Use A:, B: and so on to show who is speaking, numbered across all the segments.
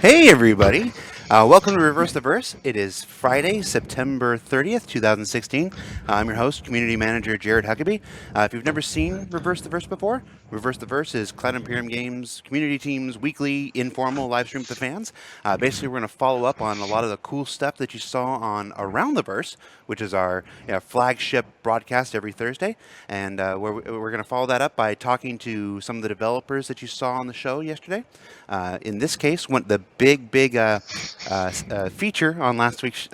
A: Hey everybody, welcome to Reverse the Verse. It is Friday, September 30th, 2016. I'm your host, Community Manager Jared Huckabee. If you've never seen Reverse the Verse before, Reverse the Verse is Cloud Imperium Games community team's weekly informal live stream to fans. Basically, we're going to follow up on a lot of the cool stuff that you saw on Around the Verse, which is our flagship broadcast every Thursday. And we're going to follow that up by talking to some of the developers that you saw on the show yesterday. In this case, the big feature on last week's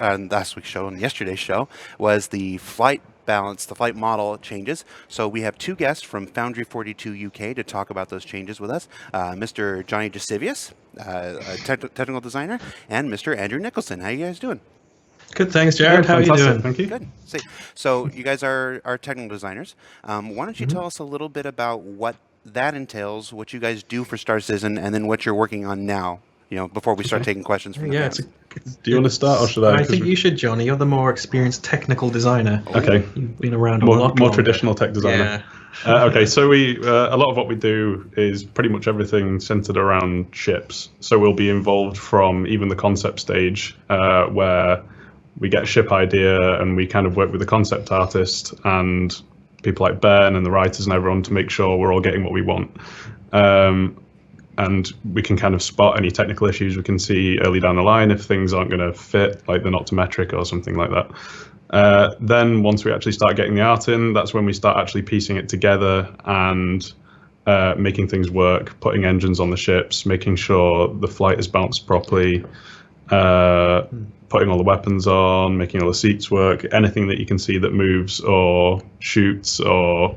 A: show and yesterday's show was the flight balance, the flight model changes. So we have two guests from Foundry 42 UK to talk about those changes with us. Mr. Jonny Jacivious, a technical designer, and Mr. Andrew Nicholson. How you guys doing?
B: Good, thanks, Jared. How are you doing?
C: Thank you.
A: Good. So you guys are technical designers. Why don't you tell us a little bit about what that entails, what you guys do for Star Citizen, and then what you're working on now, before we start taking questions from the fans.
C: Do you want to start, or should I?
B: I think you should, Johnny. You're the more experienced technical designer.
C: Okay.
B: You've been around a
C: more
B: lot longer.
C: traditional tech designer. Yeah. Okay, so we a lot of what we do is pretty much everything centered around ships. So we'll be involved from even the concept stage, where we get a ship idea and we kind of work with the concept artist and people like Ben and the writers and everyone to make sure we're all getting what we want. And we can kind of spot any technical issues we can see early down the line if things aren't going to fit, like they're not to metric or something like that. Then once we actually start getting the art in, that's when we start actually piecing it together and making things work, putting engines on the ships, making sure the flight is balanced properly, putting all the weapons on, making all the seats work, anything that you can see that moves or shoots or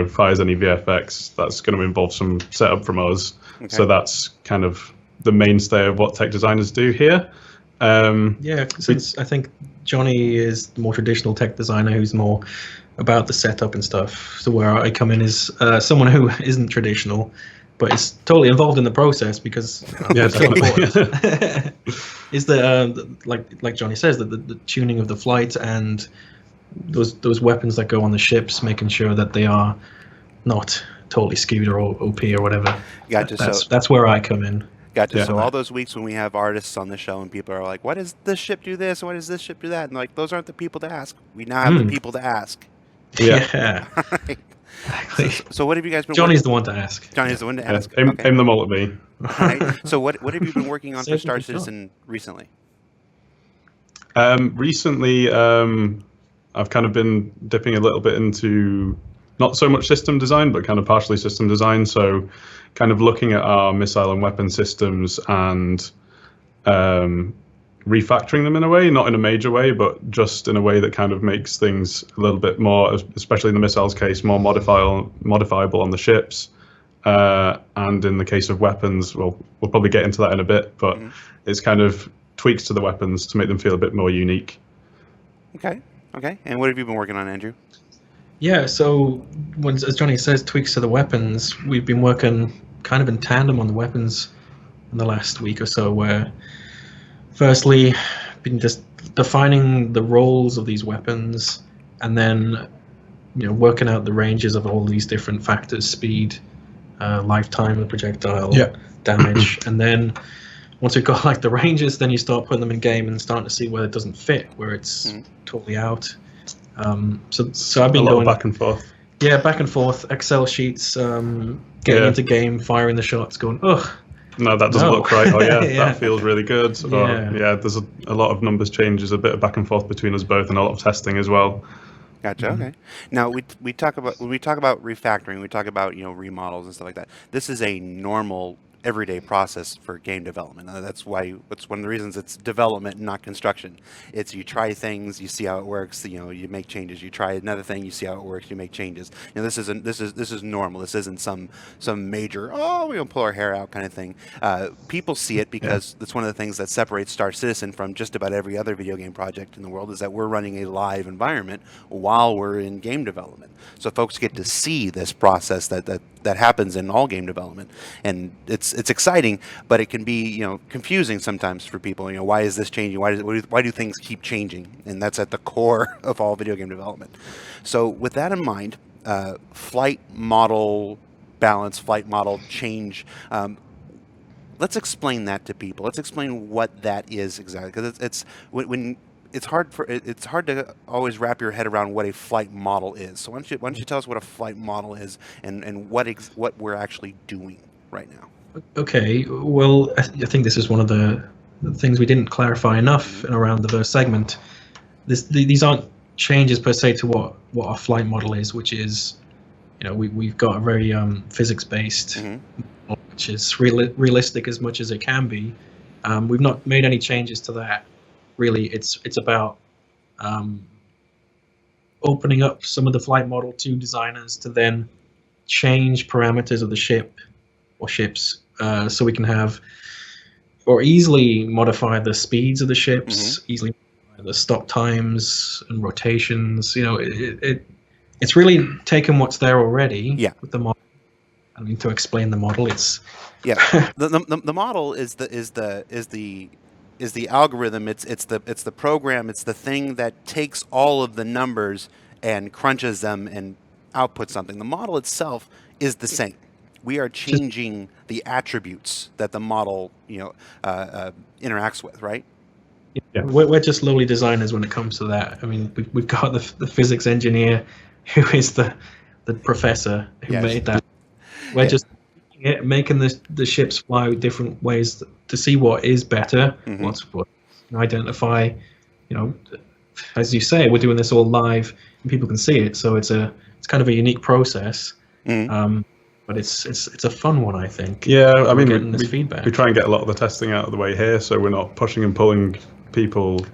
C: fires any VFX, that's going to involve some setup from us. Okay. So that's kind of the mainstay of what tech designers do here.
B: Since I think Johnny is the more traditional tech designer who's more about the setup and stuff. So where I come in is someone who isn't traditional, but is totally involved in the process because it's so important. Is the like Johnny says, the tuning of the flight and those weapons that go on the ships, making sure that they are not totally skewed or OP or whatever.
A: Gotcha.
B: That's where I come in.
A: Gotcha. Yeah. So all those weeks when we have artists on the show and people are like, "Why does this ship do this? Why does this ship do that?" And like, those aren't the people to ask. We now have the people to ask.
B: Yeah.
A: Right. Exactly. So what have you guys been?
B: Johnny's the one to ask.
A: Johnny's the one to ask.
C: Aim them all at me.
A: All right. So what have you been working on for Star Citizen recently?
C: Recently, I've kind of been dipping a little bit into not so much system design, but kind of partially system design. So kind of looking at our missile and weapon systems and refactoring them in a way, not in a major way, but just in a way that kind of makes things a little bit more, especially in the missiles case, more modifiable on the ships. And in the case of weapons, well, we'll probably get into that in a bit, but it's kind of tweaks to the weapons to make them feel a bit more unique.
A: Okay. And what have you been working on, Andrew?
B: Yeah, so as Johnny says, tweaks to the weapons, we've been working kind of in tandem on the weapons in the last week or so, where firstly, been just defining the roles of these weapons and then working out the ranges of all these different factors, speed, lifetime of the projectile, damage, and then once we've got the ranges, then you start putting them in game and starting to see where it doesn't fit, where it's totally out. So I've been going
C: back and forth.
B: Yeah, back and forth, Excel sheets, getting into game, firing the shots, going, ugh.
C: No, that doesn't look right. Oh yeah, that feels really good. There's a lot of numbers changes, a bit of back and forth between us both, and a lot of testing as well.
A: Gotcha. Okay. When we talk about refactoring, we talk about remodels and stuff like that. This is a normal everyday process for game development. That's one of the reasons it's development, not construction. It's you try things, you see how it works, you make changes. You try another thing, you see how it works, you make changes. This is normal. This isn't some major we're gonna pull our hair out kind of thing. People see it because that's one of the things that separates Star Citizen from just about every other video game project in the world, is that we're running a live environment while we're in game development. So folks get to see this process that happens in all game development, and it's exciting, but it can be confusing sometimes for people. Why is this changing? Why do things keep changing? And that's at the core of all video game development. So with that in mind, flight model balance, flight model change. let's explain that to people. Let's explain what that is exactly, because it's when it's hard to always wrap your head around what a flight model is. So why don't you tell us what a flight model is and what we're actually doing right now?
B: Okay, well, I think this is one of the things we didn't clarify enough in around the first segment. These aren't changes per se to what a flight model is, which is, we've got a very physics-based, which is realistic as much as it can be. We've not made any changes to that. Really, it's about opening up some of the flight model to designers to then change parameters of the ship or ships, so we can have or easily modify the speeds of the ships, easily modify the stop times and rotations. It's really taken what's there already with the model. I mean, to explain the model, it's
A: the model is the algorithm. It's the program. It's the thing that takes all of the numbers and crunches them and outputs something. The model itself is the same. We are changing the attributes that the model interacts with, right?
B: Yeah, we're just lowly designers when it comes to that. I mean, we've got the physics engineer who is the professor who made that. We're just making the ships fly different ways to see what is better, what's identify. As you say, we're doing this all live and people can see it, so it's kind of a unique process. But it's a fun one, I think.
C: Yeah, I mean,
B: feedback.
C: We try and get a lot of the testing out of the way here, so we're not pushing and pulling people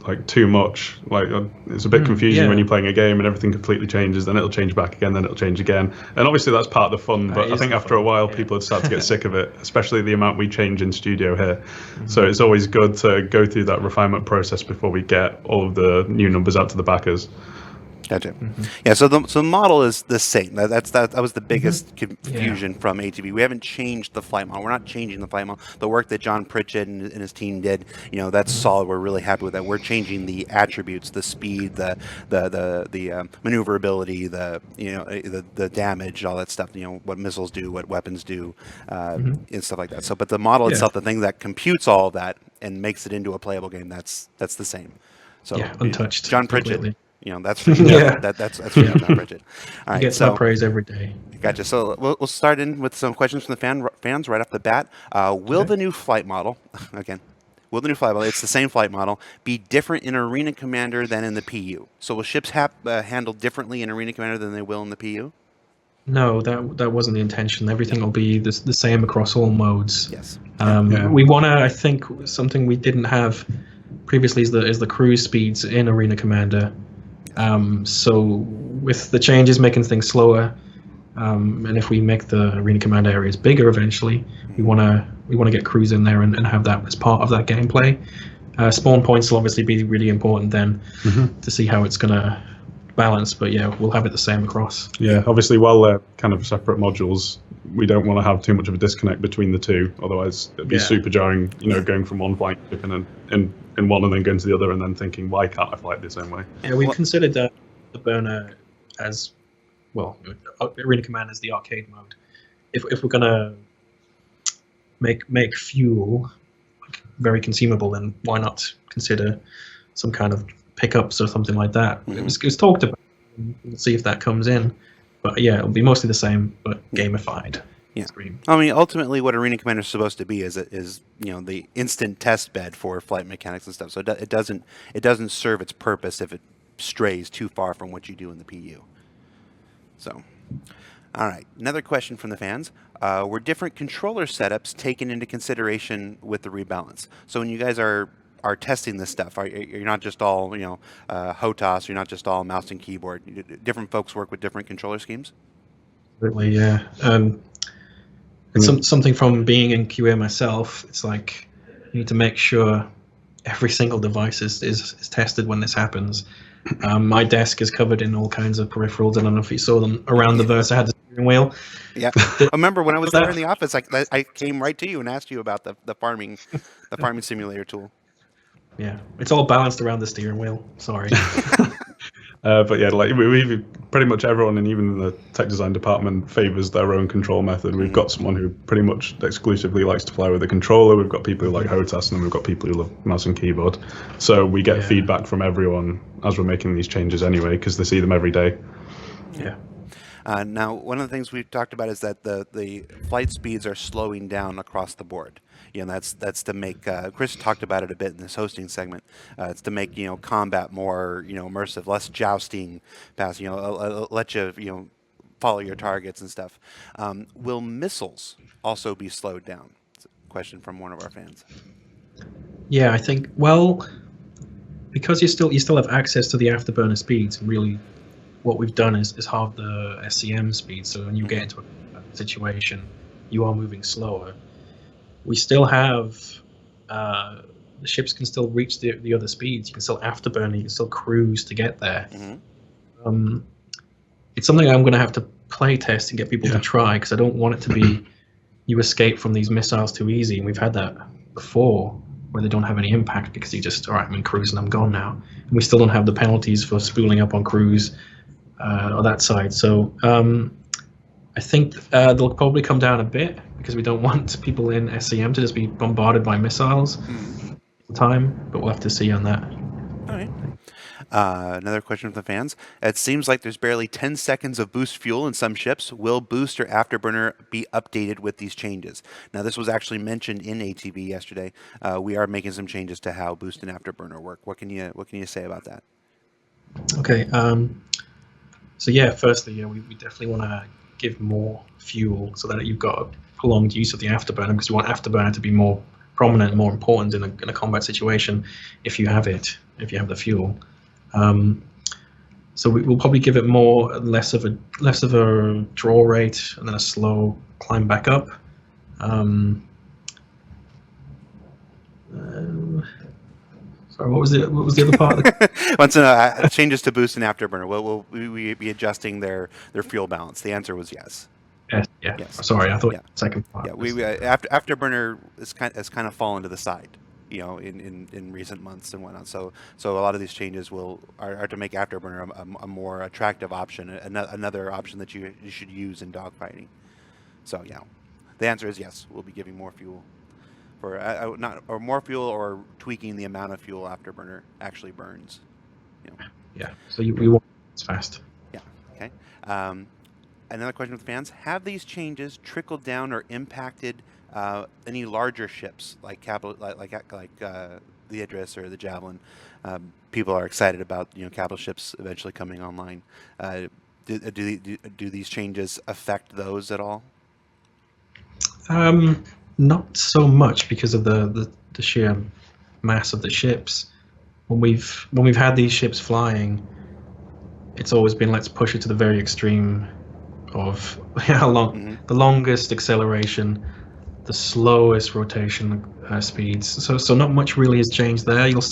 C: like too much. Like it's a bit confusing when you're playing a game and everything completely changes, then it'll change back again, then it'll change again. And obviously that's part of the fun, but I think after a while people would start to get sick of it, especially the amount we change in studio here. So it's always good to go through that refinement process before we get all of the new numbers out to the backers.
A: Gotcha. Yeah, so the model is the same. That was the biggest confusion from ATV. We haven't changed the flight model. We're not changing the flight model. The work that John Pritchett and his team did, that's solid. We're really happy with that. We're changing the attributes, the speed, the maneuverability, the damage, all that stuff. What missiles do, what weapons do, and stuff like that. So, but the model itself, the thing that computes all of that and makes it into a playable game, that's the same. So
B: untouched.
A: John Pritchett.
B: Completely.
A: That's for that's for John Pritchett. All right,
B: he gets my praise every day.
A: Gotcha. So we'll start in with some questions from the fans right off the bat. Will the new flight model, it's the same flight model, be different in Arena Commander than in the PU? So will ships handle differently in Arena Commander than they will in the PU?
B: No, that wasn't the intention. Everything will be the same across all modes.
A: Yes.
B: We want to, I think, something we didn't have previously is the cruise speeds in Arena Commander. So with the changes making things slower, and if we make the Arena Commander areas bigger eventually, we want to get cruise in there and have that as part of that gameplay. Spawn points will obviously be really important then to see how it's going to balance, but we'll have it the same across.
C: Yeah, obviously while they're kind of separate modules, we don't want to have too much of a disconnect between the two, otherwise it'd be super jarring, going from one flight ship in one and then going to the other and then thinking, why can't I fly it the same way?
B: Yeah, we considered the burner as, well, Arena Commander is the arcade mode. If we're going to make fuel very consumable, then why not consider some kind of pickups or something like that? It was talked about. We'll see if that comes in. But it'll be mostly the same, but gamified.
A: Yeah. I mean, ultimately, what Arena Commander is supposed to be is the instant test bed for flight mechanics and stuff. So it doesn't serve its purpose if it strays too far from what you do in the PU. So, all right. Another question from the fans: were different controller setups taken into consideration with the rebalance? So when you guys are testing this stuff, you're not just all HOTAS, you're not just all mouse and keyboard. Different folks work with different controller schemes.
B: Absolutely, yeah. It's something from being in QA myself. It's like you need to make sure every single device is tested when this happens. My desk is covered in all kinds of peripherals. I don't know if you saw them around the verse. I had the steering wheel.
A: Yeah, I remember when I was there in the office, I came right to you and asked you about the farming simulator tool.
B: Yeah, it's all balanced around the steering wheel. Sorry.
C: But yeah, like we pretty much everyone, and even the tech design department favors their own control method. We've got someone who pretty much exclusively likes to play with a controller. We've got people who like HOTAS, and then we've got people who love mouse and keyboard. So we get feedback from everyone as we're making these changes anyway, because they see them every day.
B: Yeah.
A: Now, one of the things we've talked about is that the flight speeds are slowing down across the board. That's to make. Chris talked about it a bit in this hosting segment. It's to make combat more immersive, less jousting, pass. Let you follow your targets and stuff. Will missiles also be slowed down? It's a question from one of our fans.
B: Yeah, I think because you still have access to the afterburner speeds. Really, what we've done is halve the SCM speed. So when you get into a situation, you are moving slower. We still have the ships can still reach the other speeds. You can still afterburn. You can still cruise to get there. It's something I'm going to have to play test and get people to try, because I don't want it to be you escape from these missiles too easy. And we've had that before, where they don't have any impact because you just, all right, I'm in cruise and I'm gone now. And we still don't have the penalties for spooling up on cruise or that side. So I think they'll probably come down a bit, because we don't want people in SCM to just be bombarded by missiles all the time, but we'll have to see on that.
A: All right. Another question from the fans. It seems like there's barely 10 seconds of boost fuel in some ships. Will boost or afterburner be updated with these changes? Now, this was actually mentioned in ATV yesterday. We are making some changes to how boost and afterburner work. What can you say about that?
B: Okay. So yeah, firstly, we definitely want to give more fuel so that you've got a prolonged use of the afterburner, because you want afterburner to be more prominent and more important in a combat situation if you have the fuel. So we'll probably give it less of a draw rate, and then a slow climb back up. Sorry, what was the other part?
A: Once changes to boost and afterburner. Will we be adjusting their fuel balance? The answer was yes.
B: Yes. Sorry, I thought second part.
A: Yeah, afterburner has kind of fallen to the side, in recent months and whatnot. So a lot of these changes are to make afterburner a more attractive option, another option that you should use in dogfighting. So the answer is yes. We'll be giving more fuel for more fuel, or tweaking the amount of fuel afterburner actually burns.
B: Yeah. So we want it's fast.
A: Yeah. Okay. Another question from fans: have these changes trickled down or impacted any larger ships like the Idris or the Javelin? People are excited about capital ships eventually coming online. Do these changes affect those at all?
B: Not so much, because of the sheer mass of the ships. When we've had these ships flying, it's always been, let's push it to the very extreme of how long, the longest acceleration, the slowest rotation speeds. So not much really has changed there. It's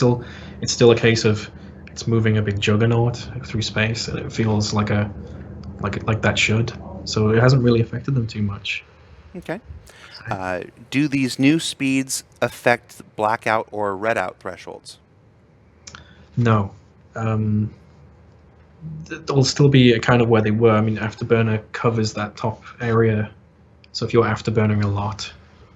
B: still a case of it's moving a big juggernaut through space, and it feels like that should. So it hasn't really affected them too much.
A: Okay. Do these new speeds affect blackout or redout thresholds?
B: No. They'll still be kind of where they were. I mean, afterburner covers that top area, so if you're afterburning a lot,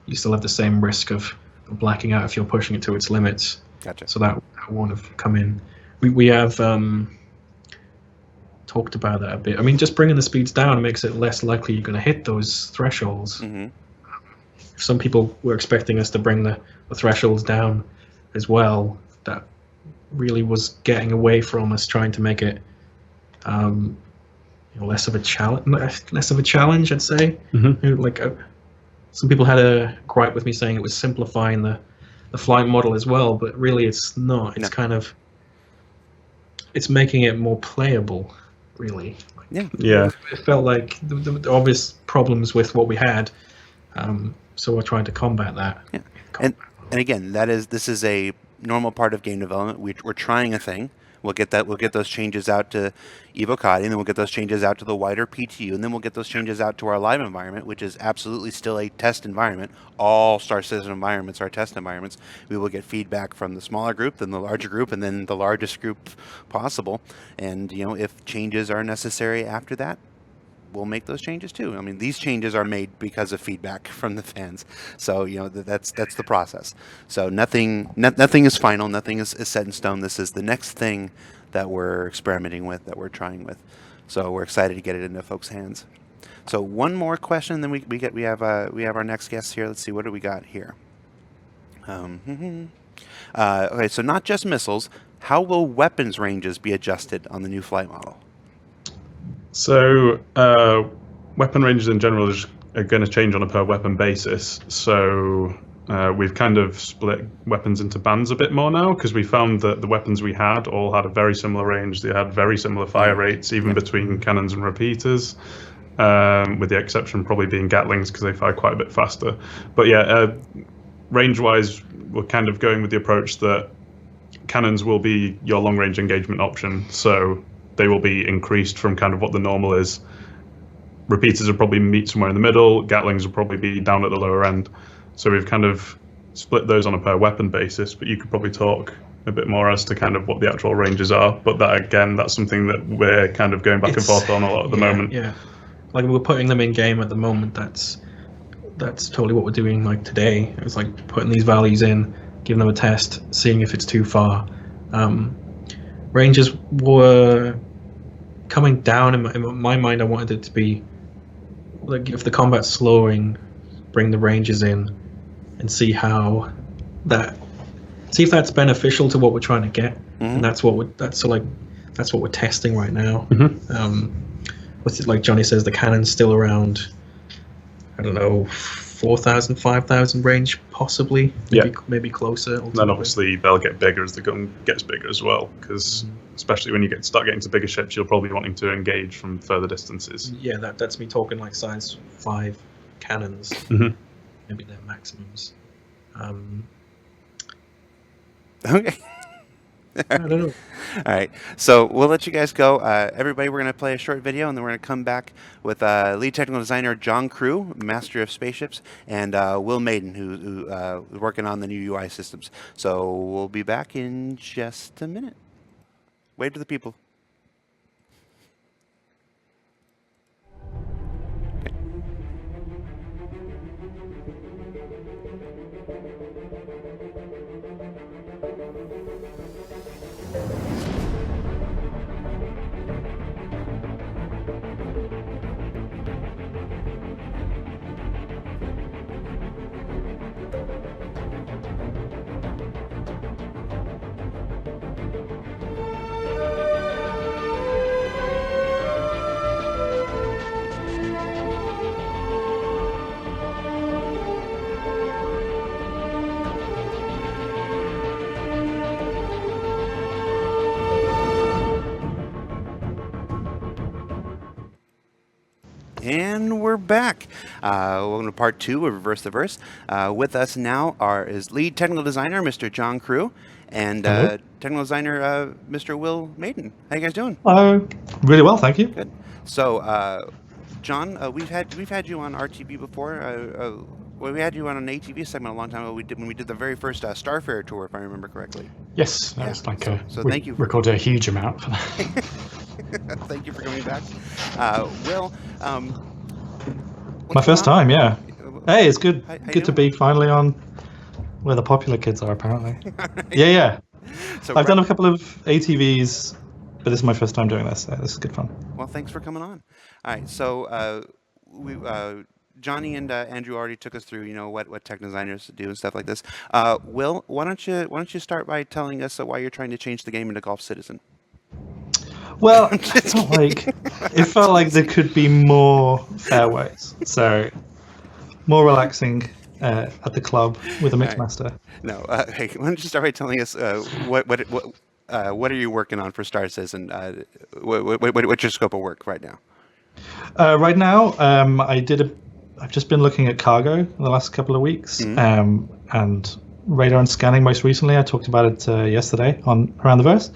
B: you still have the same risk of blacking out if you're pushing it to its limits.
A: Gotcha.
B: So that won't have come in. We have talked about that a bit. I mean, just bringing the speeds down makes it less likely you're going to hit those thresholds. Some people were expecting us to bring the thresholds down as well. That really was getting away from us trying to make it less of a challenge, I'd say. Some people had a gripe with me saying it was simplifying the flight model as well, but really it's not. It's kind of making it more playable, really.
C: Yeah.
B: It felt like the obvious problems with what we had, so we're trying to combat that.
A: And again, this is a normal part of game development. We're trying a thing. We'll get those changes out to Evocati, and then we'll get those changes out to the wider PTU, and then we'll get those changes out to our live environment, which is absolutely still a test environment. All Star Citizen environments are test environments. We will get feedback from the smaller group, then the larger group, and then the largest group possible. And if changes are necessary after that, we'll make those changes too. I mean, these changes are made because of feedback from the fans. So that's the process. So nothing is final. Nothing is set in stone. This is the next thing that we're experimenting with, that we're trying with. So we're excited to get it into folks' hands. So one more question, then we have our next guest here. Let's see, what do we got here? Okay, so not just missiles. How will weapons ranges be adjusted on the new flight model?
C: So weapon ranges in general are going to change on a per weapon basis. So we've kind of split weapons into bands a bit more now, because we found that the weapons we had all had a very similar range. They had very similar fire rates, even between cannons and repeaters, with the exception probably being Gatlings, because they fire quite a bit faster. But yeah, range-wise, we're kind of going with the approach that cannons will be your long-range engagement option. So they will be increased from kind of what the normal is. Repeaters will probably meet somewhere in the middle. Gatlings will probably be down at the lower end. So we've kind of split those on a per weapon basis, but you could probably talk a bit more as to kind of what the actual ranges are. But that, again, that's something that we're kind of going back and forth on a lot at the moment.
B: Yeah, like we're putting them in game at the moment. That's totally what we're doing. Like today, it's like putting these values in, giving them a test, seeing if it's too far. Ranges were coming down in my mind. I wanted it to be like, if the combat's slowing, bring the ranges in and see if that's beneficial to what we're trying to get. And that's what we're testing right now. With it, like Johnny says, the cannon's still around, I don't know, 4,000, 5,000 range, possibly. Maybe closer. Ultimately.
C: Then obviously they'll get bigger as the gun gets bigger as well, because especially when you start getting to bigger ships, you'll probably be wanting to engage from further distances.
B: Yeah, that's me talking like size 5 cannons, maybe their maximums.
A: Okay.
B: I don't know.
A: All right, so we'll let you guys go. Everybody, we're going to play a short video, and then we're going to come back with lead technical designer John Crewe, master of spaceships, and Will Maiden, who is working on the new UI systems. So we'll be back in just a minute. Wave to the people. And we're back. Welcome to part 2 of Reverse the Verse. With us now is lead technical designer, Mr. John Crewe, and technical designer, Mr. Will Maiden. How you guys doing?
D: Really well, thank you.
A: Good. So, John, we've had you on RTB before. We had you on an ATV segment a long time ago. When we did the very first Starfarer tour, if I remember correctly.
D: Yes, that was like
A: so thank you.
D: Recorded a huge amount for that.
A: Thank you for coming back, Will.
D: My first time, yeah. Hey, it's good.
A: How
D: good to be finally on where the popular kids are, apparently.
A: Right.
D: Yeah.
A: So
D: I've done a couple of ATVs, but this is my first time doing this, so this is good fun.
A: Well, thanks for coming on. All right, so Johnny and Andrew already took us through, what tech designers do and stuff like this. Will, why don't you start by telling us why you're trying to change the game into Golf Citizen?
D: Well, it felt like there could be more fairways, so more relaxing at the club with a mixmaster.
A: Right. No, hey, why don't you start by telling us what are you working on for Star Citizen? What's your scope of work right now?
D: Right now, I've just been looking at cargo in the last couple of weeks, and radar and scanning most recently. I talked about it yesterday on Around the Verse.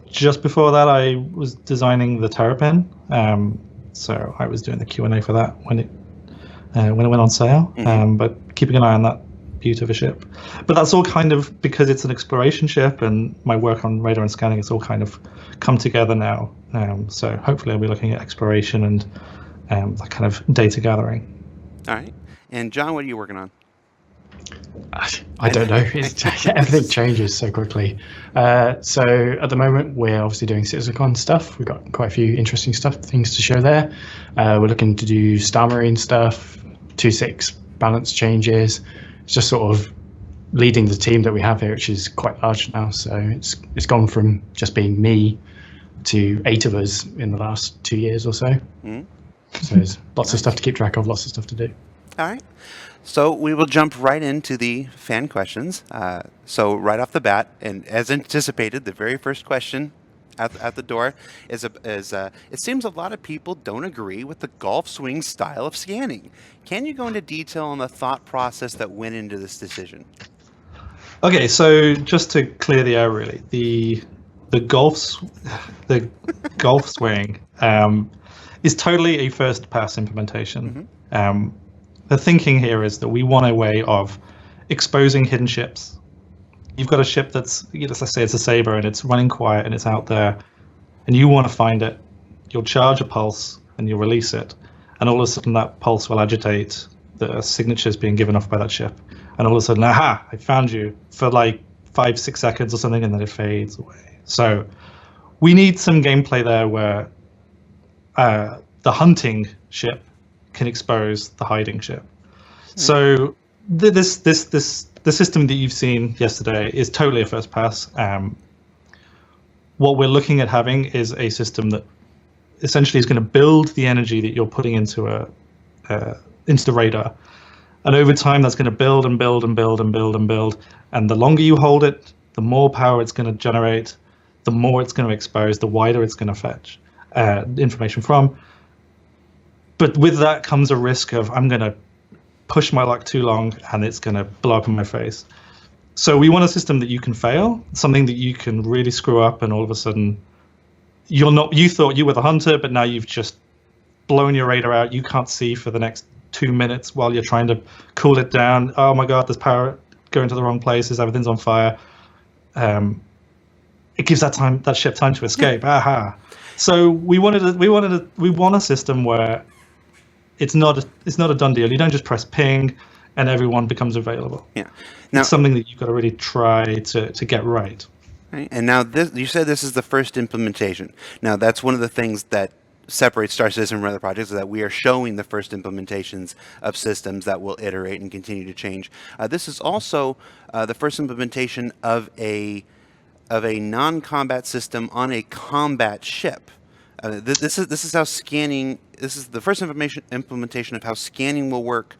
D: Just before that, I was designing the Terrapin. So I was doing the Q&A for that when it went on sale. But keeping an eye on that beauty of a ship. But that's all kind of because it's an exploration ship, and my work on radar and scanning, it's all kind of come together now. So hopefully I'll be looking at exploration and that kind of data gathering.
A: All right. And John, what are you working on?
E: I don't know. Everything changes so quickly. So at the moment, we're obviously doing CitizenCon stuff. We've got quite a few interesting things to show there. We're looking to do Star Marine stuff, 2.6 balance changes. It's just sort of leading the team that we have here, which is quite large now. So it's gone from just being me to 8 of us in the last 2 years or so.
A: Mm-hmm.
E: So there's lots of stuff to keep track of, lots of stuff to do.
A: All right. So we will jump right into the fan questions. So right off the bat, and as anticipated, the very first question at the door is it seems a lot of people don't agree with the golf swing style of scanning. Can you go into detail on the thought process that went into this decision?
D: Okay, so just to clear the air, really, the golf swing is totally a first pass implementation. The thinking here is that we want a way of exposing hidden ships. You've got a ship that's, let's say it's a Sabre and it's running quiet and it's out there, and you want to find it. You'll charge a pulse and you'll release it, and all of a sudden that pulse will agitate the signatures being given off by that ship, and all of a sudden, aha, I found you, for like 5-6 seconds or something, and then it fades away. So we need some gameplay there where the hunting ship can expose the hiding ship. So the system that you've seen yesterday is totally a first pass. What we're looking at having is a system that essentially is going to build the energy that you're putting into the radar, and over time that's going to build and build and build and build and build. And the longer you hold it, the more power it's going to generate, the more it's going to expose, the wider it's going to fetch information from. But with that comes a risk of I'm going to push my luck too long and it's going to blow up in my face. So we want a system that you can fail, something that you can really screw up, and all of a sudden you thought you were the hunter, but now you've just blown your radar out. You can't see for the next 2 minutes while you're trying to cool it down. Oh my God, there's power going to the wrong places. Everything's on fire. It gives that ship time to escape. Aha. So we want a system where it's not a done deal. You don't just press ping and everyone becomes available.
A: Yeah. Now,
D: it's something that you've got to really try to get right.
A: Right. And now you said this is the first implementation. Now that's one of the things that separates Star Citizen from other projects, is that we are showing the first implementations of systems that will iterate and continue to change. This is also the first implementation of a non-combat system on a combat ship. This is how scanning. This is the first implementation of how scanning will work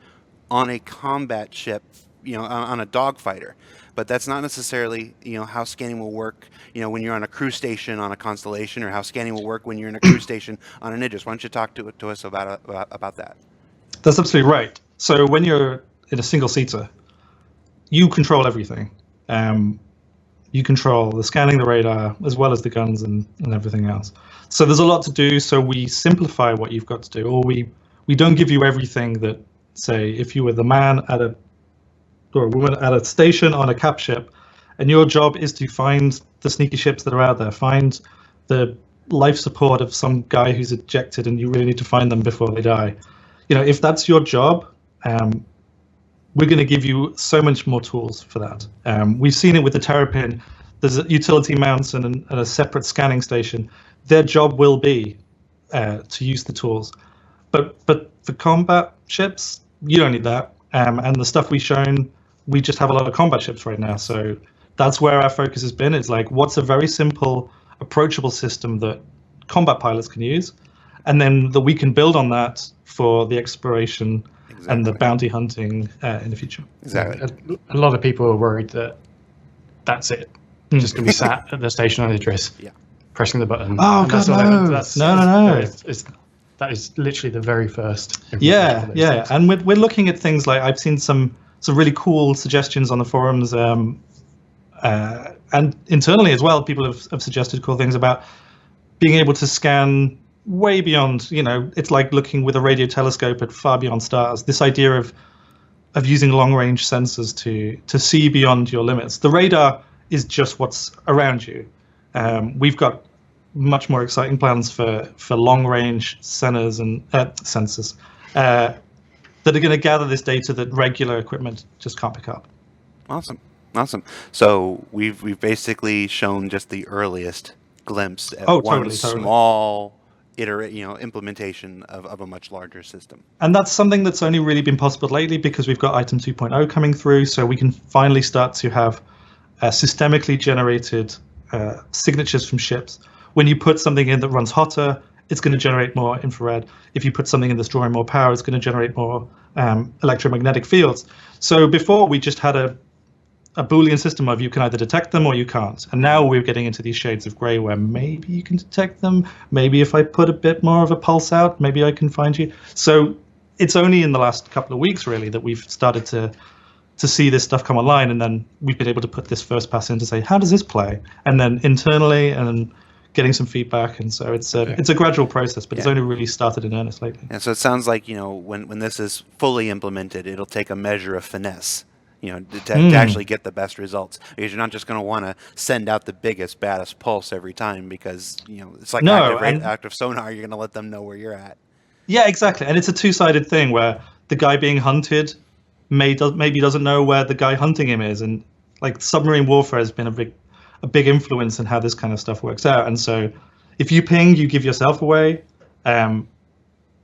A: on a combat ship, on a dogfighter. But that's not necessarily, how scanning will work, when you're on a crew station on a Constellation, or how scanning will work when you're in a crew station on an Aegis. Why don't you talk to us about that?
D: That's absolutely right. So when you're in a single-seater, you control everything. You control the scanning, the radar, as well as the guns and everything else. So there's a lot to do. So we simplify what you've got to do, or we don't give you everything that, say, if you were the man or a woman at a station on a cap ship, and your job is to find the sneaky ships that are out there, find the life support of some guy who's ejected, and you really need to find them before they die. If that's your job, we're going to give you so much more tools for that. We've seen it with the Terrapin. There's utility mounts and a separate scanning station. Their job will be to use the tools. But for combat ships, you don't need that. And the stuff we've shown, we just have a lot of combat ships right now. So that's where our focus has been. It's like, what's a very simple, approachable system that combat pilots can use? And then that we can build on that for the exploration and the bounty hunting in the future.
A: Exactly.
E: A lot of people are worried that that's it. Just going to be sat at the station on Idris, pressing the button.
D: Oh, God, no.
E: That is literally the very first.
D: Yeah. And we're looking at things like, I've seen some really cool suggestions on the forums. And internally as well, people have suggested cool things about being able to scan way beyond, it's like looking with a radio telescope at far beyond stars. This idea of using long-range sensors to see beyond your limits. The radar is just what's around you. We've got much more exciting plans for long-range sensors that are going to gather this data that regular equipment just can't pick up.
A: Awesome. So we've basically shown just the earliest glimpse at one small implementation of a much larger system.
D: And that's something that's only really been possible lately because we've got Item 2.0 coming through, so we can finally start to have systemically generated signatures from ships. When you put something in that runs hotter, it's going to generate more infrared. If you put something in that's drawing more power, it's going to generate more electromagnetic fields. So before, we just had a Boolean system of you can either detect them or you can't. And now we're getting into these shades of gray where maybe you can detect them. Maybe if I put a bit more of a pulse out, maybe I can find you. So it's only in the last couple of weeks, really, that we've started to see this stuff come online. And then we've been able to put this first pass in to say, how does this play? And then internally and getting some feedback. And so it's a gradual process, but it's only really started in earnest lately.
A: And so it sounds like, when this is fully implemented, it'll take a measure of finesse. To actually get the best results, because you're not just going to want to send out the biggest, baddest pulse every time, because it's like active sonar. You're going to let them know where you're at.
D: Yeah, exactly. And it's a two-sided thing where the guy being hunted maybe doesn't know where the guy hunting him is, and like submarine warfare has been a big influence in how this kind of stuff works out. And so, if you ping, you give yourself away. But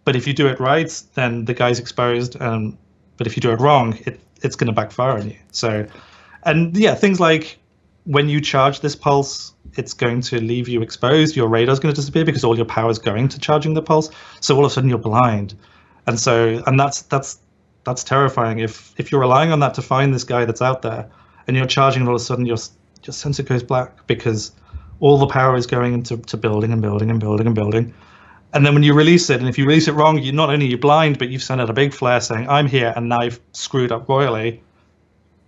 D: if you do it right, then the guy's exposed. But if you do it wrong, it's going to backfire on you. So, and yeah, things like when you charge this pulse, it's going to leave you exposed. Your radar's going to disappear because all your power is going to charging the pulse. So all of a sudden you're blind. And that's terrifying. If you're relying on that to find this guy that's out there and you're charging and all of a sudden your sensor goes black because all the power is going into building and building and building and building. And then when you release it, and if you release it wrong, not only are you blind, but you've sent out a big flare saying, I'm here, and now I've screwed up royally.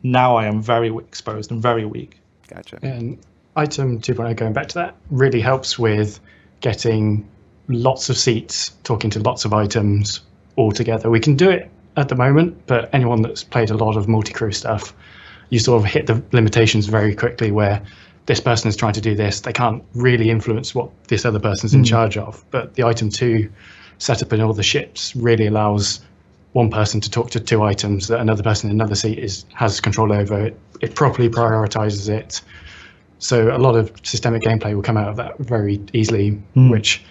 D: Now I am very exposed and very weak.
A: Gotcha.
E: And Item 2.0, going back to that, really helps with getting lots of seats, talking to lots of items all together. We can do it at the moment, but anyone that's played a lot of multi-crew stuff, you sort of hit the limitations very quickly where this person is trying to do this, they can't really influence what this other person's in charge of. But the Item 2 setup in all the ships really allows one person to talk to two items that another person in another seat has control over. It properly prioritizes it. So a lot of systemic gameplay will come out of that very easily, which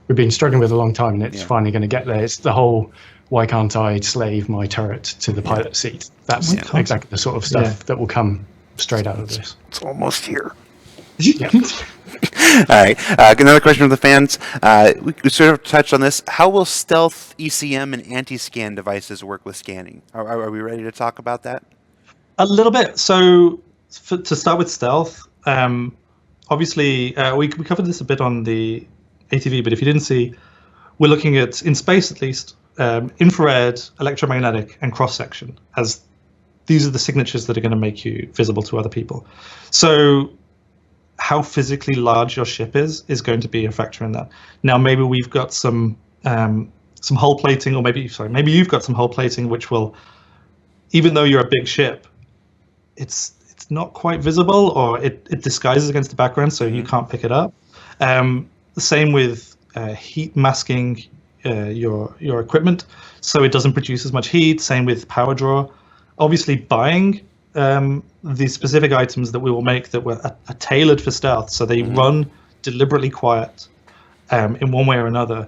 E: we've been struggling with a long time, and it's finally going to get there. It's the whole, why can't I slave my turret to the pilot seat? That's exactly the sort of stuff that will come straight out of this.
A: It's almost here.
E: Yeah.
A: All right. Another question from the fans. We sort of touched on this. How will stealth, ECM, and anti-scan devices work with scanning? Are we ready to talk about that?
D: A little bit. So to start with stealth, obviously we covered this a bit on the ATV, but if you didn't see, we're looking at, in space at least, infrared, electromagnetic, and cross-section as these are the signatures that are going to make you visible to other people. So how physically large your ship is going to be a factor in that. Now, maybe we've got some hull plating, or maybe you've got some hull plating, which will, even though you're a big ship, it's not quite visible, or it disguises against the background, so you can't pick it up. The same with heat masking your equipment, so it doesn't produce as much heat. Same with power draw. Obviously, buying the specific items that we will make that are tailored for stealth, so they run deliberately quiet in one way or another,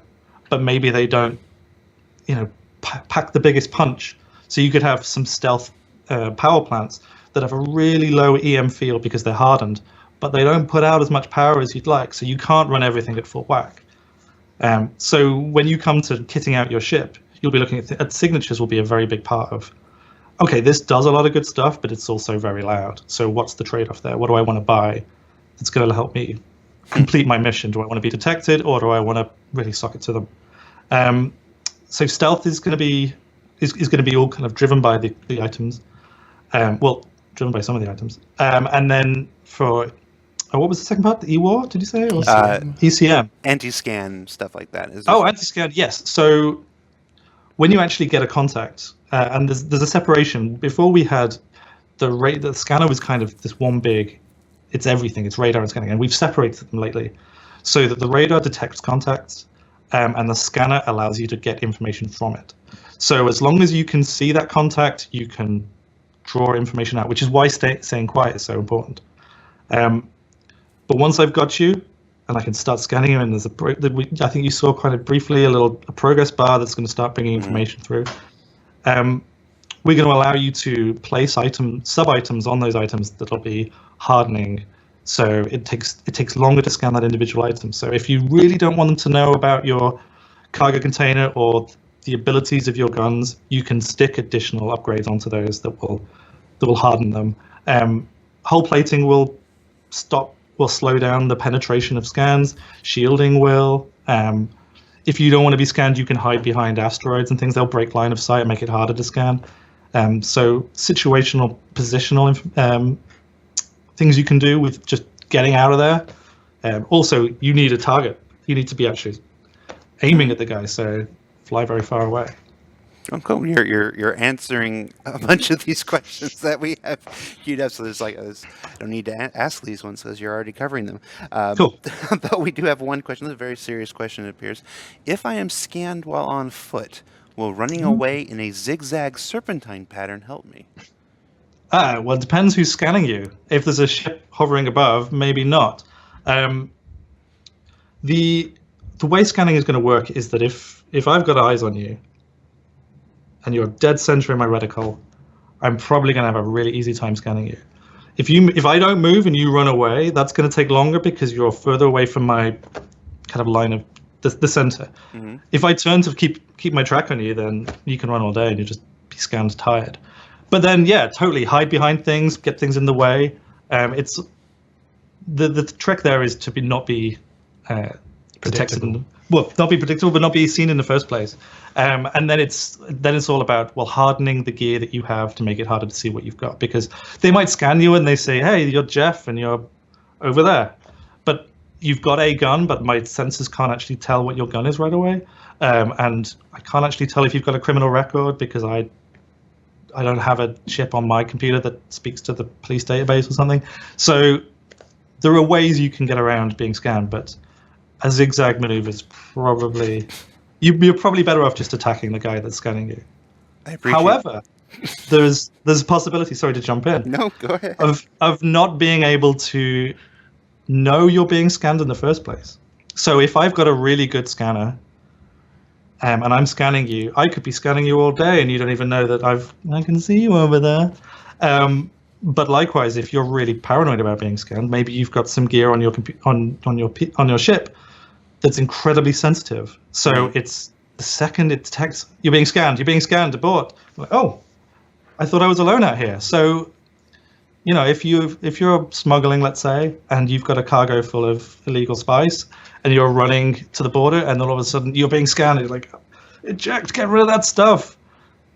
D: but maybe they don't, pack the biggest punch. So you could have some stealth power plants that have a really low EM field because they're hardened, but they don't put out as much power as you'd like, so you can't run everything at full whack. So when you come to kitting out your ship, you'll be looking at signatures will be a very big part of, okay, this does a lot of good stuff, but it's also very loud. So what's the trade-off there? What do I want to buy that's going to help me complete my mission? Do I want to be detected, or do I want to really sock it to them? So stealth is going to be all kind of driven by the items. driven by some of the items. And then for what was the second part? The EWAR, did you say? Or ECM.
A: Anti-scan stuff like that.
D: Anti-scan. Yes. So when you actually get a contact, and there's a separation. Before we had the scanner was kind of this one big. It's everything. It's radar and scanning, and we've separated them lately, so that the radar detects contacts, and the scanner allows you to get information from it. So as long as you can see that contact, you can draw information out, which is why staying quiet is so important. But once I've got you, and I can start scanning you, and there's I think you saw kind of briefly a progress bar that's going to start bringing information through. We're going to allow you to place sub-items on those items that'll be hardening. So it takes longer to scan that individual item. So if you really don't want them to know about your cargo container or the abilities of your guns, you can stick additional upgrades onto those that will harden them. Hull plating will slow down the penetration of scans. Shielding will. If you don't want to be scanned, you can hide behind asteroids and things. They'll break line of sight and make it harder to scan. So situational, positional things you can do with just getting out of there. Also, you need a target. You need to be actually aiming at the guy, so fly very far away.
A: Oh, cool. You're answering a bunch of these questions that we have queued up. So I don't need to ask these ones because you're already covering them.
D: Cool.
A: But we do have one question. This is a very serious question, it appears. If I am scanned while on foot, will running away in a zigzag serpentine pattern help me?
D: Well, it depends who's scanning you. If there's a ship hovering above, maybe not. The way scanning is going to work is that if I've got eyes on you, and you're dead center in my reticle, I'm probably going to have a really easy time scanning you. If I don't move and you run away, that's going to take longer because you're further away from my kind of line of the center. Mm-hmm. If I turn to keep my track on you, then you can run all day and you just be scanned tired. But then, yeah, totally hide behind things, get things in the way. It's the trick there is to not be detected. Well, not be predictable, but not be seen in the first place. And then it's all about hardening the gear that you have to make it harder to see what you've got, because they might scan you and they say, hey, you're Jeff and you're over there, but you've got a gun, but my sensors can't actually tell what your gun is right away, and I can't actually tell if you've got a criminal record because I don't have a chip on my computer that speaks to the police database or something. So there are ways you can get around being scanned, but a zigzag maneuver is probably you're probably better off just attacking the guy that's scanning you. However, there's a possibility. Sorry to jump in.
A: No, go ahead.
D: Of not being able to know you're being scanned in the first place. So if I've got a really good scanner, and I'm scanning you, I could be scanning you all day, and you don't even know that I can see you over there. But likewise, if you're really paranoid about being scanned, maybe you've got some gear on your on your ship that's incredibly sensitive. So it's the second it detects you're being scanned, abort. Like, oh, I thought I was alone out here. So, if you're smuggling, let's say, and you've got a cargo full of illegal spice, and you're running to the border, and all of a sudden you're being scanned, you're like, eject, get rid of that stuff.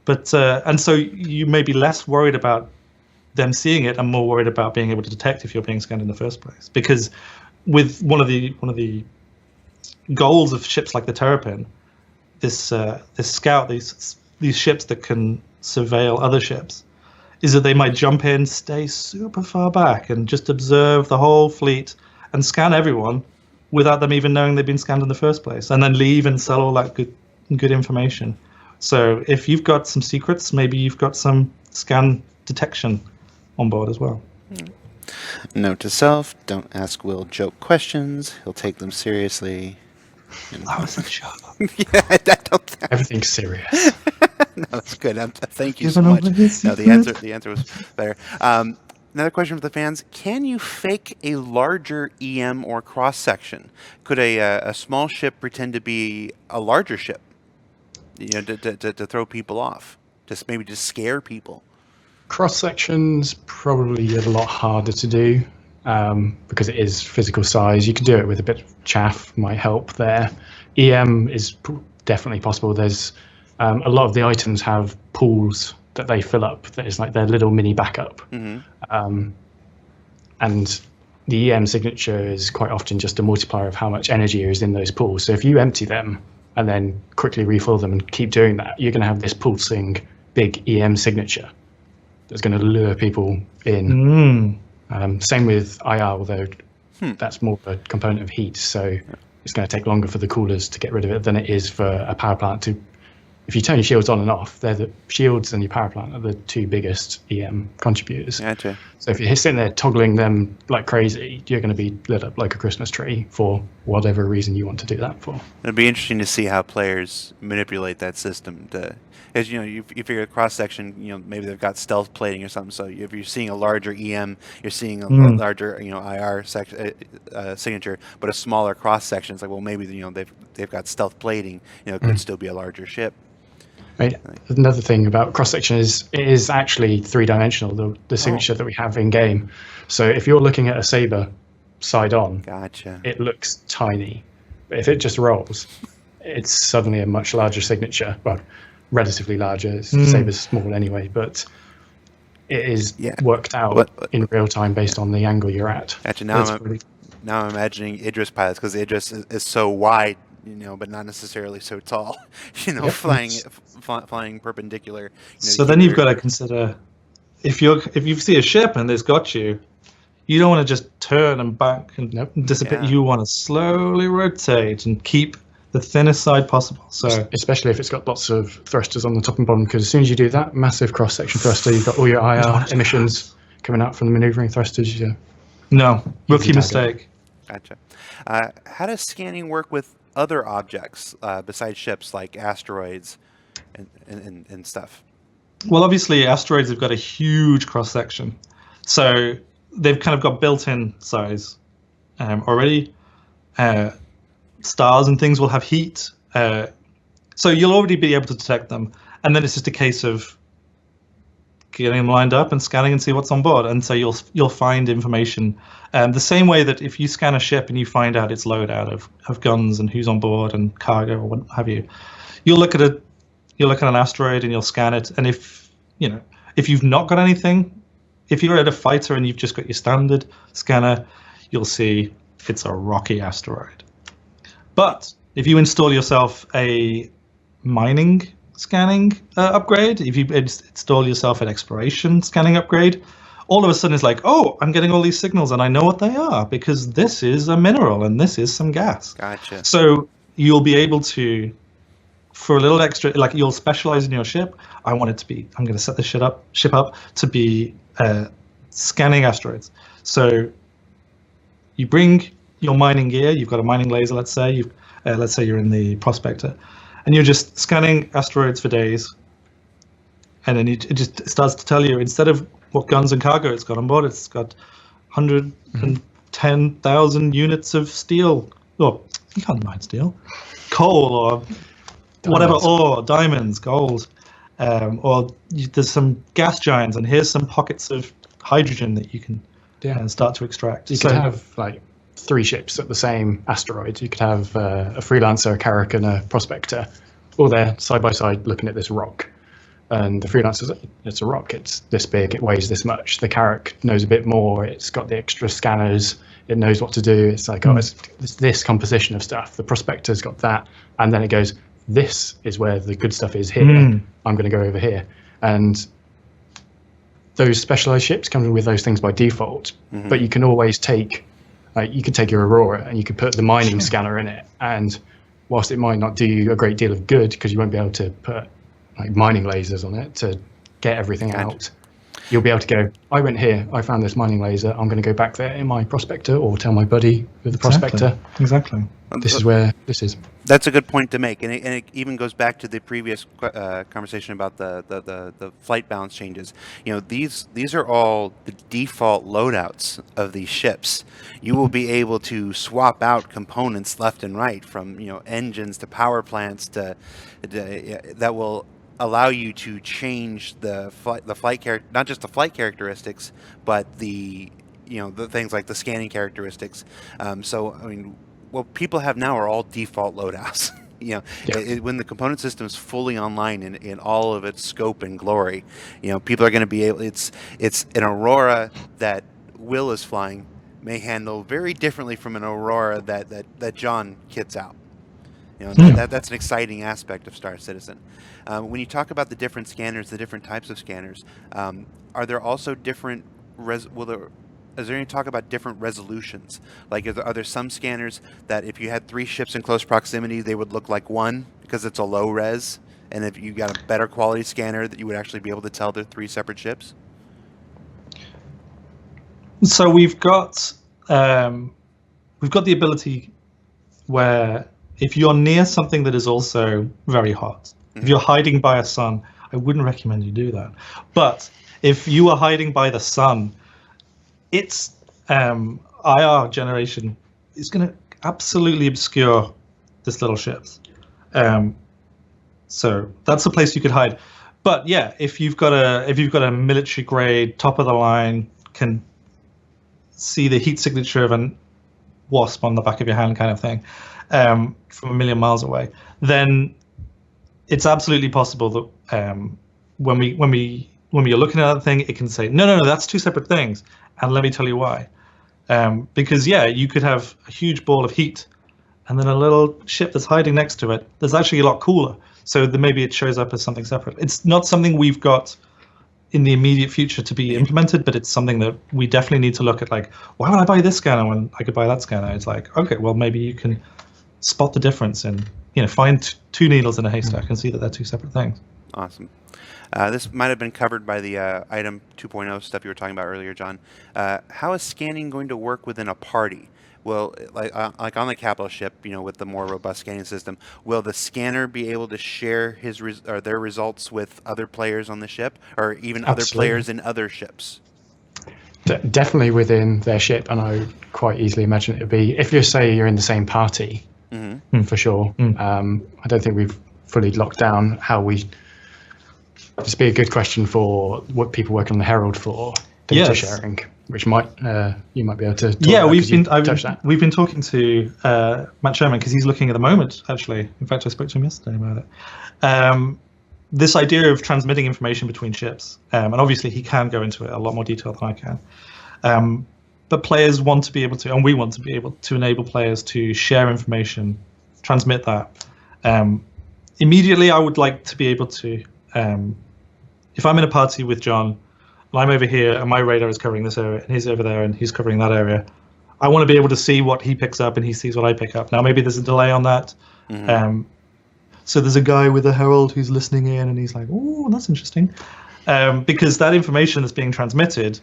D: But and so you may be less worried about them seeing it and more worried about being able to detect if you're being scanned in the first place. Because with one of the goals of ships like the Terrapin, this scout, these ships that can surveil other ships, is that they might jump in, stay super far back, and just observe the whole fleet and scan everyone without them even knowing they've been scanned in the first place, and then leave and sell all that good information. So if you've got some secrets, maybe you've got some scan detection on board as well.
A: Note to self: don't ask Will joke questions. He'll take them seriously.
D: That was a joke.
A: Yeah, I don't.
E: Everything's serious.
A: No, that's good. Thank you so much. No, the answer was better. Another question for the fans: can you fake a larger EM or cross section? Could a small ship pretend to be a larger ship? To throw people off, maybe scare people.
E: Cross sections probably a lot harder to do because it is physical size. You can do it with a bit of chaff, might help there. EM is definitely possible. There's a lot of the items have pools that they fill up. That is like their little mini backup. And the EM signature is quite often just a multiplier of how much energy is in those pools. So if you empty them and then quickly refill them and keep doing that, you're going to have this pulsing big EM signature that's going to lure people in. Same with IR, although that's more of a component of heat. So it's going to take longer for the coolers to get rid of it than it is for a power plant to. If you turn your shields on and off, they're the shields and your power plant are the two biggest EM contributors.
A: Gotcha.
E: So if you're sitting there toggling them like crazy, you're going to be lit up like a Christmas tree for whatever reason you want to do that for.
A: It'll be interesting to see how players manipulate that system. As you figure cross section, maybe they've got stealth plating or something. So if you're seeing a larger EM, you're seeing a larger IR signature, but a smaller cross section. It's like, well, maybe they've got stealth plating. It could still be a larger ship.
E: Right. Another thing about cross section is it is actually 3-dimensional. The signature that we have in game. So if you're looking at a saber side on,
A: gotcha,
E: it looks tiny, but if it just rolls, it's suddenly a much larger signature. Well, relatively larger. Saber's small anyway, but it is worked out in real time based on the angle you're at.
A: Gotcha. Now I'm imagining Idris pilots, because Idris is so wide, but not necessarily so tall. Flying perpendicular.
D: So then you've got to consider if you see a ship and it's got you, you don't want to just turn and back and dissipate. You want to slowly rotate and keep the thinnest side possible. So
E: especially if it's got lots of thrusters on the top and bottom, because as soon as you do that massive cross section thruster, you've got all your IR emissions coming out from the maneuvering thrusters.
D: Rookie mistake.
A: Gotcha. How does scanning work with other objects besides ships, like asteroids and stuff?
D: Well, obviously asteroids have got a huge cross section, so they've kind of got built-in size already. Stars and things will have heat, so you'll already be able to detect them, and then it's just a case of getting them lined up and scanning and see what's on board. And so you'll find information the same way that if you scan a ship and you find out its loadout of guns and who's on board and cargo or what have you, you'll look at an asteroid and you'll scan it, and if you've not got anything, if you're at a fighter and you've just got your standard scanner, you'll see it's a rocky asteroid. But if you install yourself a mining scanning upgrade, if you install yourself an exploration scanning upgrade, all of a sudden it's like, oh, I'm getting all these signals and I know what they are because this is a mineral and this is some gas.
A: Gotcha.
D: So you'll be able to, for a little extra, like you'll specialize in your ship. I'm going to set the ship up to be scanning asteroids. So you bring your mining gear, you've got a mining laser, let's say you're in the prospector, and you're just scanning asteroids for days, and then it just starts to tell you, instead of what guns and cargo it's got on board, it's got 110,000 units of steel. Well, you can't mine steel. Coal or whatever, ore, diamonds, gold, there's some gas giants, and here's some pockets of hydrogen that you can start to extract.
E: You could have like 3 ships at the same asteroid. You could have a freelancer, a Carrack, and a prospector, all there side by side looking at this rock. And the freelancer's, it's a rock, it's this big, it weighs this much. The Carrack knows a bit more, it's got the extra scanners, it knows what to do. It's like, it's this composition of stuff. The prospector's got that, and then it goes, this is where the good stuff is here. I'm going to go over here. And those specialized ships come with those things by default, but you can always take, you could take your Aurora and you could put the mining scanner in it, and whilst it might not do you a great deal of good because you won't be able to put like mining lasers on it to get everything out, you'll be able to go, I went here, I found this mining laser, I'm going to go back there in my prospector, or tell my buddy with the prospector.
D: Exactly.
E: This is where this is.
A: That's a good point to make, and it even goes back to the previous conversation about the flight balance changes. These are all the default loadouts of these ships. You will be able to swap out components left and right, from engines to power plants to that will allow you to change the flight character, not just the flight characteristics, but the things like the scanning characteristics. So I mean, what people have now are all default loadouts. You know,
E: Yeah.
A: when the component system is fully online in all of its scope and glory, you know, people are going to be able. It's an Aurora that Will is flying may handle very differently from an Aurora that John kits out. You know, that's an exciting aspect of Star Citizen. When you talk about the different scanners, the different types of scanners, are there also different? Is there any talk about different resolutions? Like, are there some scanners that if you had 3 ships in close proximity, they would look like one because it's a low res, and if you got a better quality scanner, that you would actually be able to tell they're 3 separate ships?
D: So we've got the ability where if you're near something that is also very hot, if you're hiding by a sun, I wouldn't recommend you do that. But if you are hiding by the sun, its IR generation is going to absolutely obscure this little ships. So that's a place you could hide. But yeah, if you've got a military grade, top of the line, can see the heat signature of a wasp on the back of your hand kind of thing, from a million miles away, then it's absolutely possible that when you're looking at that thing, it can say, no, that's 2 separate things, and let me tell you why. Because yeah, you could have a huge ball of heat, and then a little ship that's hiding next to it that's actually a lot cooler. So then maybe it shows up as something separate. It's not something we've got in the immediate future to be implemented, but it's something that we definitely need to look at. Like, why would I buy this scanner when I could buy that scanner? It's like, okay, well, maybe you can spot the difference and, you know, find 2 needles in a haystack and see that they're 2 separate things.
A: Awesome. This might have been covered by the item 2.0 stuff you were talking about earlier, John. How is scanning going to work within a party? Well, like on the capital ship, you know, with the more robust scanning system, will the scanner be able to share their results with other players on the ship, or even other players in other ships?
E: Definitely within their ship, and I would quite easily imagine it would be, if you say you're in the same party, for sure. I don't think we've fully locked down how we. This would be a good question for what people working on the Herald for data sharing, which might you might be able to.
D: Yeah, we've been talking to Matt Sherman because he's looking at the moment. Actually, in fact, I spoke to him yesterday about it. This idea of transmitting information between ships, and obviously he can go into it a lot more detail than I can. But players want to be able to, and we want to be able to enable players to share information, transmit that. Immediately, I would like to be able to. If I'm in a party with John, and I'm over here, and my radar is covering this area, and he's over there, and he's covering that area, I want to be able to see what he picks up, and he sees what I pick up. Now, maybe there's a delay on that. So there's a guy with a herald who's listening in, and he's like, "Oh, that's interesting," because that information that's being transmitted,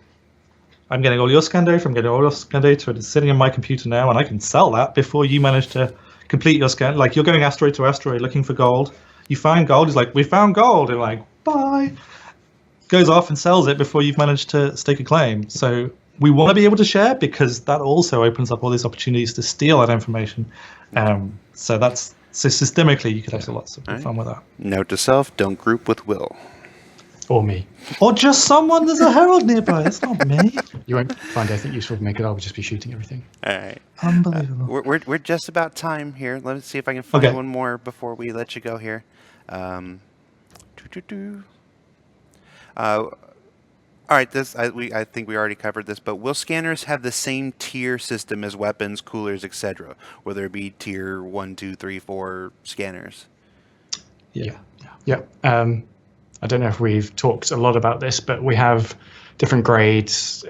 D: I'm getting all your scan data, I'm getting all your scan data, it's sitting on my computer now, and I can sell that before you manage to complete your scan. Like, you're going asteroid to asteroid looking for gold. You find gold. He's like, "We found gold." And like, bye. Goes off and sells it before you've managed to stake a claim. So we want to be able to share because that also opens up all these opportunities to steal that information. So systemically, you could have lots of fun with that.
A: Note to self: don't group with Will.
E: Or me.
D: Or just someone. There's a herald nearby. It's not me.
E: You won't find anything useful to make it. I'll just be shooting everything.
A: All right.
D: Unbelievable.
A: We're just about time here. Let's see if I can find one more before we let you go here. All right, I think we already covered this, but will scanners have the same tier system as weapons, coolers, etc.? Will there be tier 1, 2, 3, 4 scanners?
E: Yeah. I don't know if we've talked a lot about this, but we have different grades.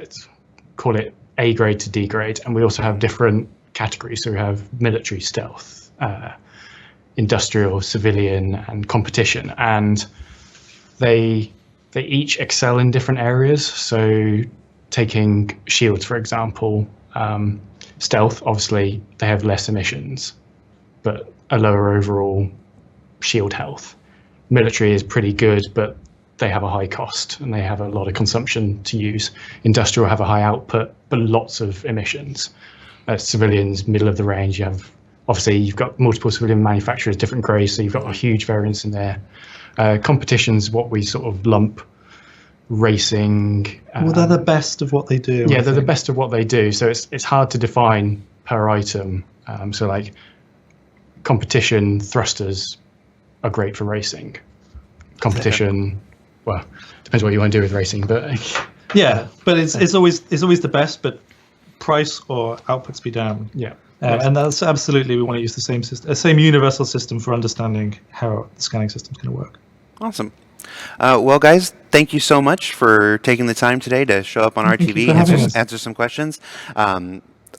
E: Call it A grade to D grade, and we also have different categories. So we have military, stealth, industrial, civilian, and competition, and they each excel in different areas. So taking shields, for example, stealth, obviously they have less emissions, but a lower overall shield health. Military is pretty good, but they have a high cost and they have a lot of consumption to use. Industrial have a high output, but lots of emissions. Civilians, middle of the range, you've got multiple civilian manufacturers, different grades, so you've got a huge variance in there. Competition's what we sort of lump racing.
D: Well, they're the best of what they do.
E: Yeah, they're the best of what they do. So it's hard to define per item. So like competition thrusters are great for racing. Competition, well, depends what you want to do with racing, but
D: Yeah, but it's always the best, but price or outputs be damned.
E: yeah.
D: And that's absolutely, we want to use the same system, same universal system for understanding how the scanning system's going to work.
A: Awesome. Well, guys, thank you so much for taking the time today to show up on RTV, answer some questions.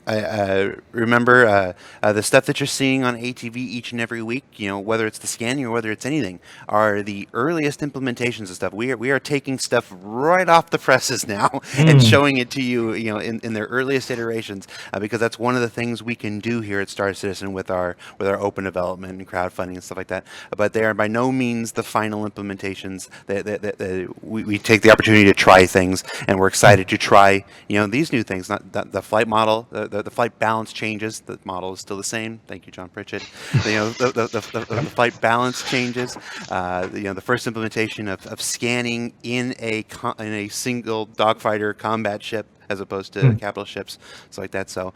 A: I remember the stuff that you're seeing on ATV each and every week, whether it's the scanning or whether it's anything, are the earliest implementations of stuff. We are taking stuff right off the presses now and showing it to you, in their earliest iterations, because that's one of the things we can do here at Star Citizen with our open development and crowdfunding and stuff like that. But they are by no means the final implementations. We take the opportunity to try things, and we're excited to try, these new things. Not the flight model. The flight balance changes. The model is still the same. Thank you, John Pritchett. The flight balance changes. The first implementation of scanning in a single dogfighter combat ship as opposed to capital ships, so like that. So,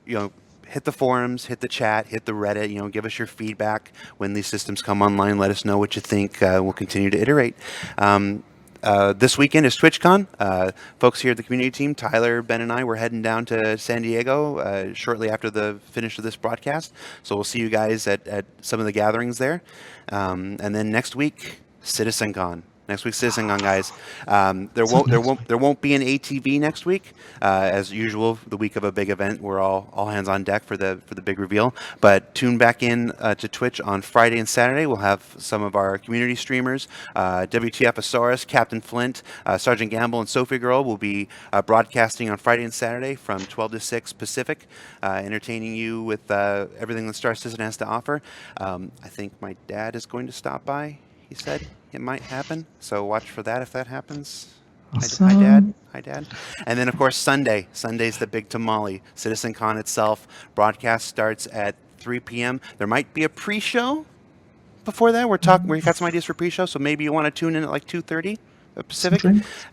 A: hit the forums, hit the chat, hit the Reddit. Give us your feedback when these systems come online. Let us know what you think. We'll continue to iterate. This weekend is TwitchCon. Folks here at the community team, Tyler, Ben, and I, we're heading down to San Diego shortly after the finish of this broadcast. So we'll see you guys at some of the gatherings there. And then next week, CitizenCon. Next week's CitizenCon, guys. There won't be an ATV next week, as usual. The week of a big event, we're all hands on deck for the big reveal. But tune back in to Twitch on Friday and Saturday. We'll have some of our community streamers, WTFosaurus, Captain Flint, Sergeant Gamble, and Sophie Girl will be broadcasting on Friday and Saturday from 12 to 6 Pacific, entertaining you with everything that Star Citizen has to offer. I think my dad is going to stop by. He said it might happen, so watch for that if that happens.
D: Awesome.
A: Hi, Dad. And then, of course, Sunday. Sunday's the big tamale. CitizenCon itself. Broadcast starts at 3 p.m. There might be a pre-show before that. We got some ideas for pre-show, so maybe you want to tune in at like 2:30 Pacific,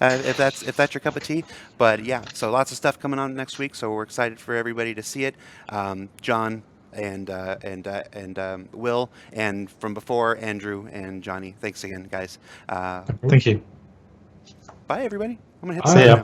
A: if that's your cup of tea. But yeah, so lots of stuff coming on next week. So we're excited for everybody to see it. John. And Will, and from before, Andrew and Johnny. Thanks again, guys.
D: Thank you.
A: Bye, everybody. I'm gonna hit
D: See ya.